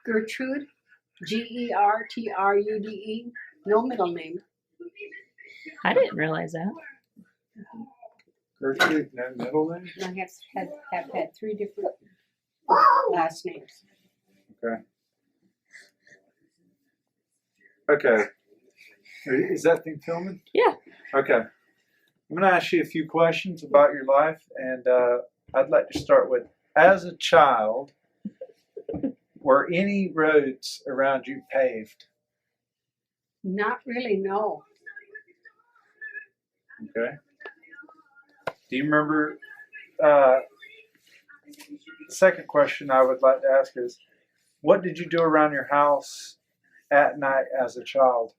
Gertrude, Gertrude, no middle name. I didn't realize that. Gertrude, no middle name? I have had 3 different last names. Okay. Okay. Is that thing filming? Yeah. Okay. I'm going to ask you a few questions about your life, and I'd like to start with, as a child, were any roads around you paved? Not really, no. Okay. Do you remember? The second question I would like to ask is, what did you do around your house at night as a child?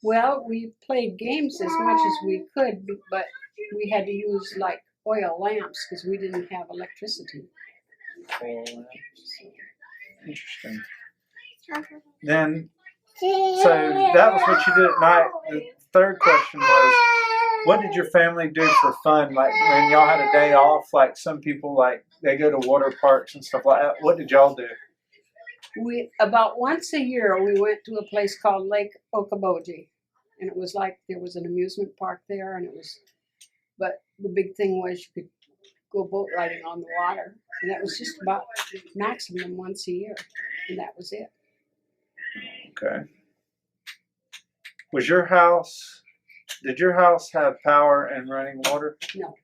Well, we played games as much as we could, but we had to use like oil lamps because we didn't have electricity. Interesting. Then, so that was what you did at night. The third question was, what did your family do for fun? Like when y'all had a day off, like some people, like they go to water parks and stuff like that. What did y'all do? We about once a year we went to a place called Lake Okoboji, and it was like there was an amusement park there, and it was. But the big thing was you could go boat riding on the water, and that was just about maximum once a year, and that was it. Okay. Was your house? Did your house have power and running water? No.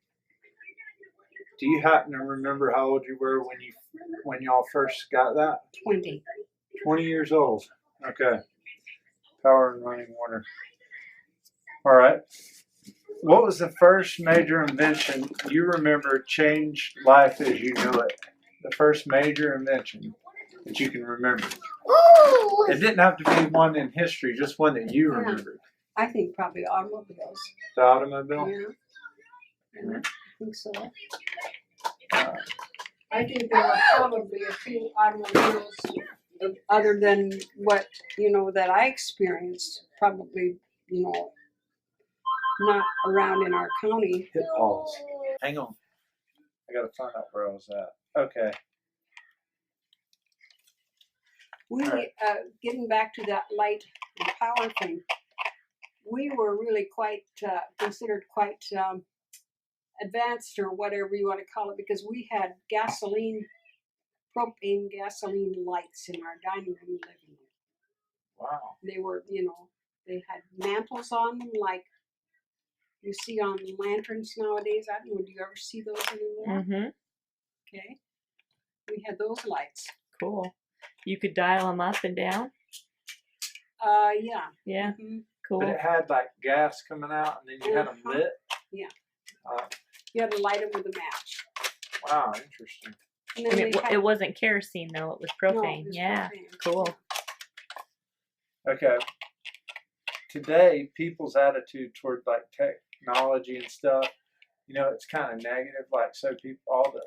Do you happen to remember how old you were when y'all first got that? 20. 20 years old. Okay. Power and running water. All right. What was the first major invention you remember changed life as you knew it? The first major invention that you can remember. It didn't have to be one in history, just one that you remembered. I think probably automobiles. The automobile? Yeah, I think so. I think there were probably a few automobiles other than what, that I experienced. Probably, not around in our county. Hit pause. Hang on. I got to find out where I was at. Okay. We, getting back to that light and power thing, we were really considered quite advanced, or whatever you want to call it, because we had propane gasoline lights in our dining room and living room. Wow. They were, they had mantles on them like you see on lanterns nowadays. I don't know, do you ever see those anymore? Mm-hmm. Okay. We had those lights. Cool. You could dial them up and down? Yeah. Yeah. Mm-hmm. Cool. But it had like gas coming out, and then you had them lit? Yeah. You had to light them with a match. Wow, interesting. And then it wasn't kerosene though, it was propane. No, it was propane. Cool. Okay. Today, people's attitude toward like technology and stuff, it's kind of negative. Like, so people,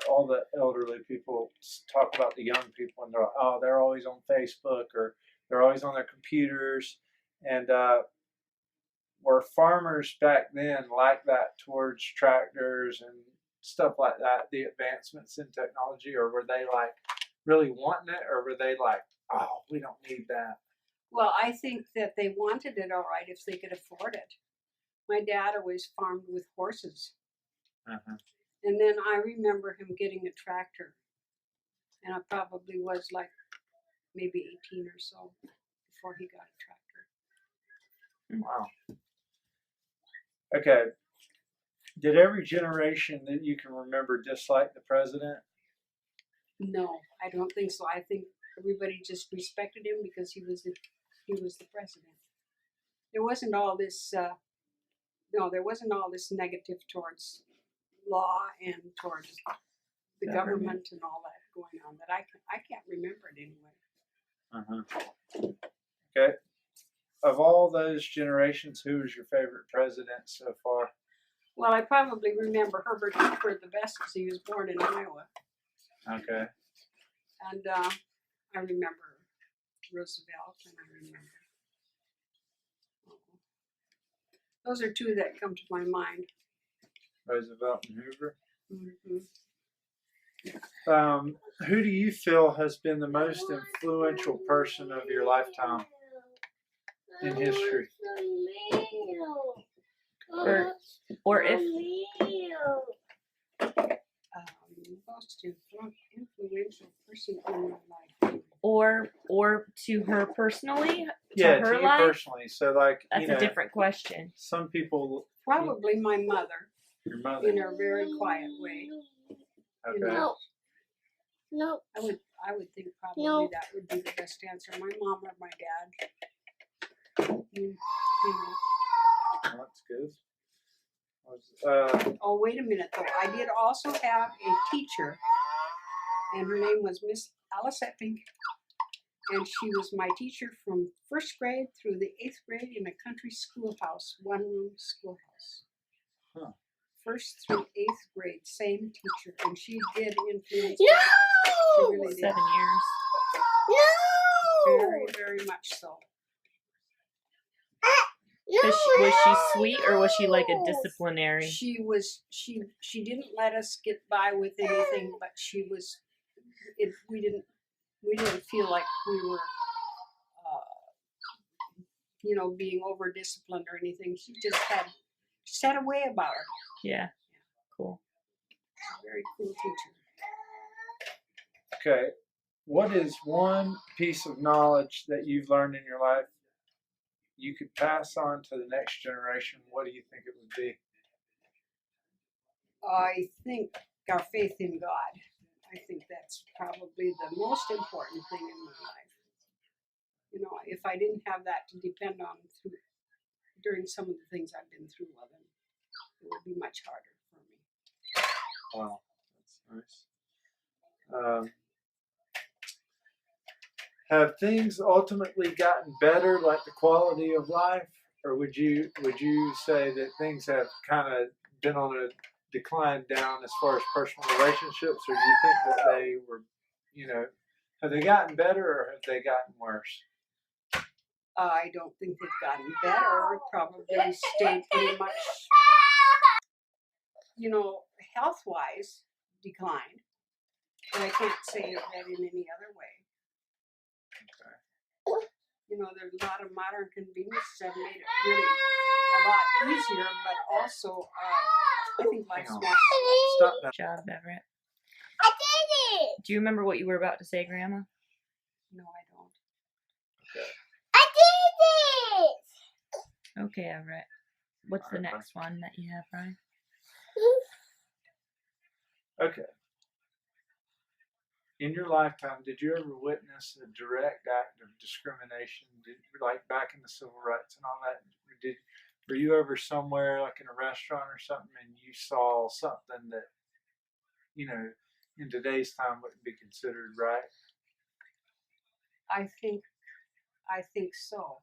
all the elderly people talk about the young people, and they're like, oh, they're always on Facebook, or they're always on their computers. And were farmers back then like that towards tractors and stuff like that, the advancements in technology, or were they like really wanting it, or were they like, oh, we don't need that? Well, I think that they wanted it all right if they could afford it. My dad always farmed with horses. Uh-huh. And then I remember him getting a tractor. And I probably was like maybe 18 or so before he got a tractor. Wow. Okay. Did every generation that you can remember dislike the president? No, I don't think so. I think everybody just respected him because he was the president. There wasn't all this negative towards law and towards the government and all that going on that I can't remember it anyway. Uh-huh. Okay. Of all those generations, who was your favorite president so far? Well, I probably remember Herbert Hoover the best because he was born in Iowa. Okay. And I remember Roosevelt, and I remember. Those are two that come to my mind. Roosevelt and Hoover? Mm-hmm. Who do you feel has been the most influential person of your lifetime in history? Or if Most influential person in my life. or to her personally, Yeah, her to you life. personally. So, like, That's a different question. Some people. Probably my mother, Your mother. in her very quiet way. Okay. You know, No. I would think probably No. that would be the best answer. My mom or my dad. You know. That's good. Oh, wait a minute though. I did also have a teacher, and her name was Miss Alice Epping, and she was my teacher from 1st grade through the 8th grade in a country schoolhouse, 1-room schoolhouse. Huh. 1st through 8th grade, same teacher, and she did influence No! my life. She really did. 7 years. No! Very, very much so. Was she sweet, or was she like a disciplinary? She was. She didn't let us get by with anything, but she was. We didn't feel like we were, being over disciplined or anything. She just had a way about her. Yeah. Cool. Very cool teacher. Okay. What is one piece of knowledge that you've learned in your life you could pass on to the next generation? What do you think it would be? I think our faith in God. I think that's probably the most important thing in my life. If I didn't have that to depend on during some of the things I've been through, well, then it would be much harder for me. Wow, that's nice. Have things ultimately gotten better, like the quality of life, or would you say that things have kind of been on a decline down as far as personal relationships, or do you think that they were, have they gotten better or have they gotten worse? I don't think they've gotten better. Probably stayed pretty much, health-wise declined. But I can't say that in any other way. Okay. There's a lot of modern conveniences that made it really a lot easier, but also I think life's more. Stop now. Good job, Everett. I did it! Do you remember what you were about to say, Grandma? No, I don't. Okay. I did it! Okay, Everett. What's the next one that you have, Ryan? Okay. In your lifetime, did you ever witness a direct act of discrimination? Like back in the civil rights and all that? Were you ever somewhere, like in a restaurant or something, and you saw something that, in today's time wouldn't be considered right? I think so.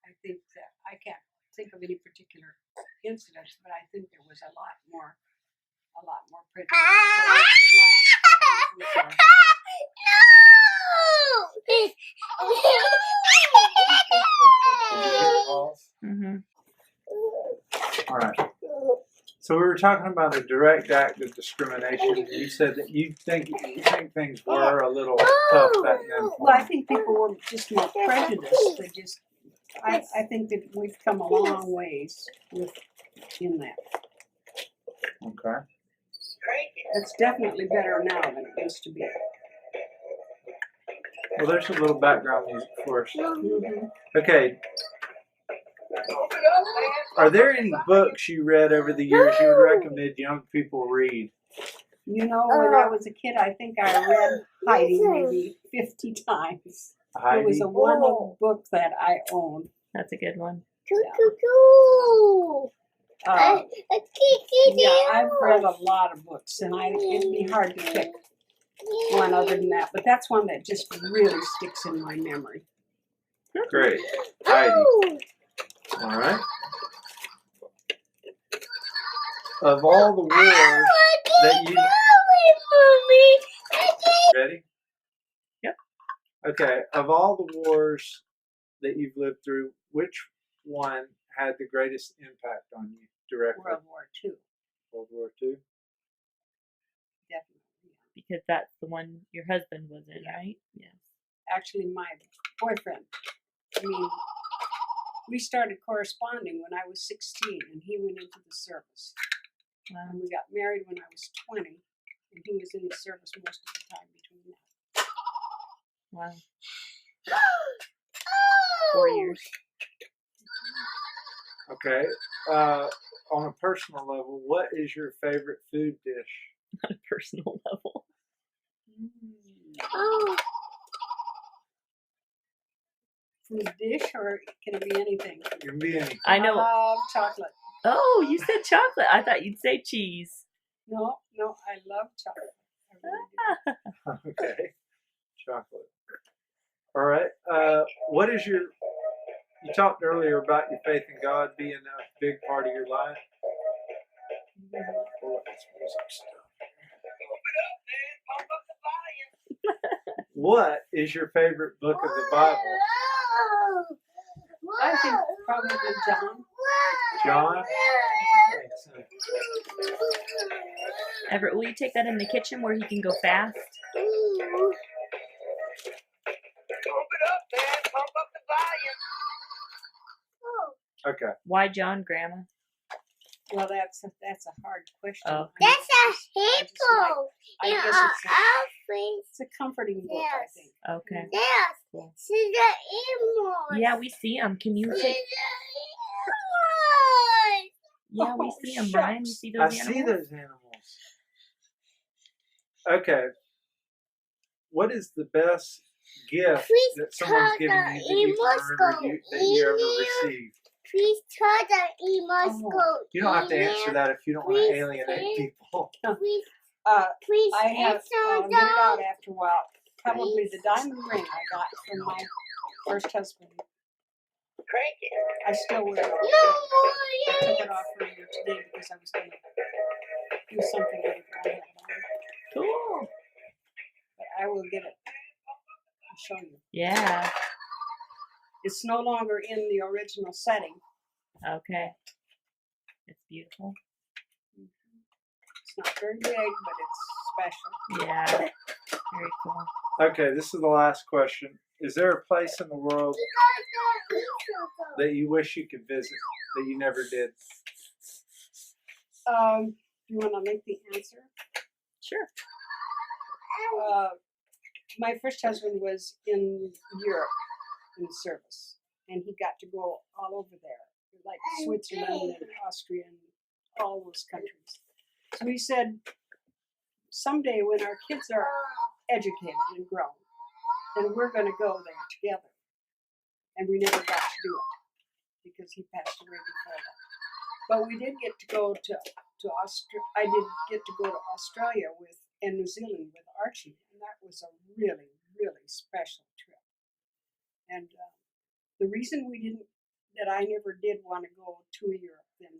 I think that I can't think of any particular incidents, but I think there was a lot more prejudice towards black. Mm-hmm. All right. So we were talking about a direct act of discrimination. You said that you think things were a little tough back then. Well, I think people were just more prejudiced. I think that we've come a long ways in that. Okay. It's definitely better now than it used to be. Well, there's a little background music for us. Mm-hmm. Okay. Are there any books you read over the years you would recommend young people read? When I was a kid, I think I read Heidi maybe 50 times. Heidi? It was a wonderful book that I owned. That's a good one. I've read a lot of books, and it'd be hard to pick one other than that. But that's one that just really sticks in my memory. Great. Heidi. All right. Of all the wars that you... Ready? Yep. Okay. Of all the wars that you've lived through, which one had the greatest impact on you directly? World War II. World War II? Definitely. Because that's the one your husband was in, Yeah. right? Yes. Actually, my boyfriend. I mean, we started corresponding when I was 16, and he went into the service. Wow. And we got married when I was 20, and he was in the service most of the time between that. Wow. 4 years. Okay. On a personal level, what is your favorite food dish? On a personal level. Oh. Food dish, or can it be anything? It can be anything. I know. love chocolate. Oh, you said chocolate. I thought you'd say cheese. No, I love chocolate. I really do. Okay. Chocolate. All right. What is your? You talked earlier about your faith in God being a big part of your life. Pull up this music stuff. What is your favorite book of the Bible? I think probably John. John? Everett, will you take that in the kitchen where he can go fast? Okay. Why John, Grandma? Well, that's a hard question. Oh. That's a I just hippo I in guess our it's office. a comforting book, I Yes. think. Okay. Yes. Cool. See the animals. Yeah, we see him. Can you See take? the animals. Yeah, we Oh, see him, Brian. We shucks. see I those see animals. those animals. Okay. What is the best gift Please that someone's tell given the you that you animals can remember go that you ever in. received? Please tell the animals Oh. go You don't have to in. answer that if you don't want Please to alienate say- people. Please, Uh, please I have answer I'll get it out them. after a while. Probably the diamond ring I got from my first husband. I still wear it. No I more. took it off earlier today because I was going to do something with it. I had it on. Cool. But I will get it and show you. Yeah. It's no longer in the original setting. Okay. It's beautiful. It's not very big, but it's special. Yeah. Very cool. Okay, this is the last question. Is there a place in the world that you wish you could visit that you never did? You want to make the answer? Sure. My first husband was in Europe in service, and he got to go all over there, like Switzerland and Austria and all those countries. So he said, someday when our kids are educated and grown, then we're going to go there together. And we never got to do it because he passed away before that. But we did get to go to Australia. I did get to go to Australia and New Zealand with Archie, and that was a really, really special trip. And the reason that I never did want to go to Europe then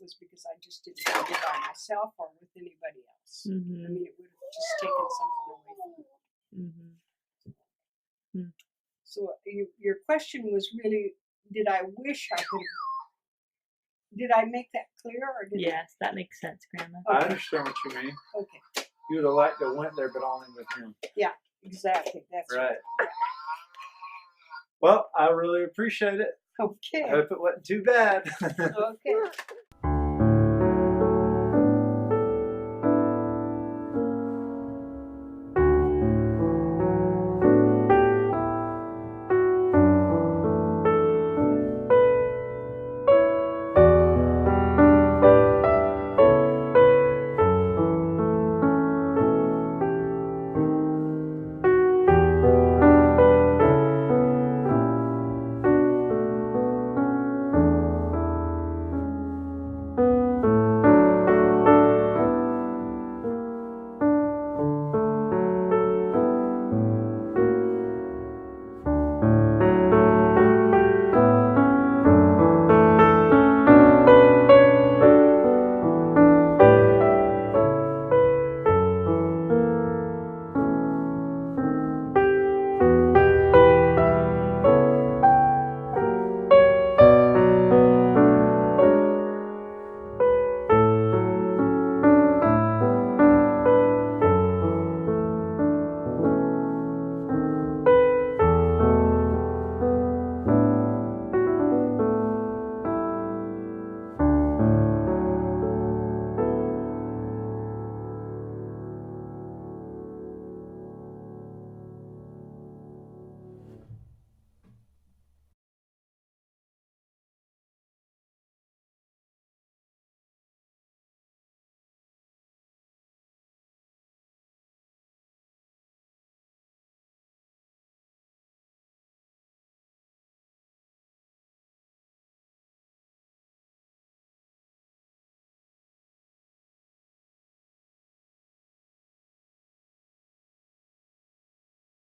was because I just didn't want to go by myself or with anybody else. I Mm-hmm. mean, it would have just taken something away from me. Mm-hmm. So your question was really, did I wish I could have? Did I make that clear, or did Yes, that makes sense, Grandma. I Okay. understand what you mean. Okay, You would have liked to have went there, but only with him. exactly. That's Right. Well, I really appreciate it. Okay. I hope it wasn't too bad. Okay.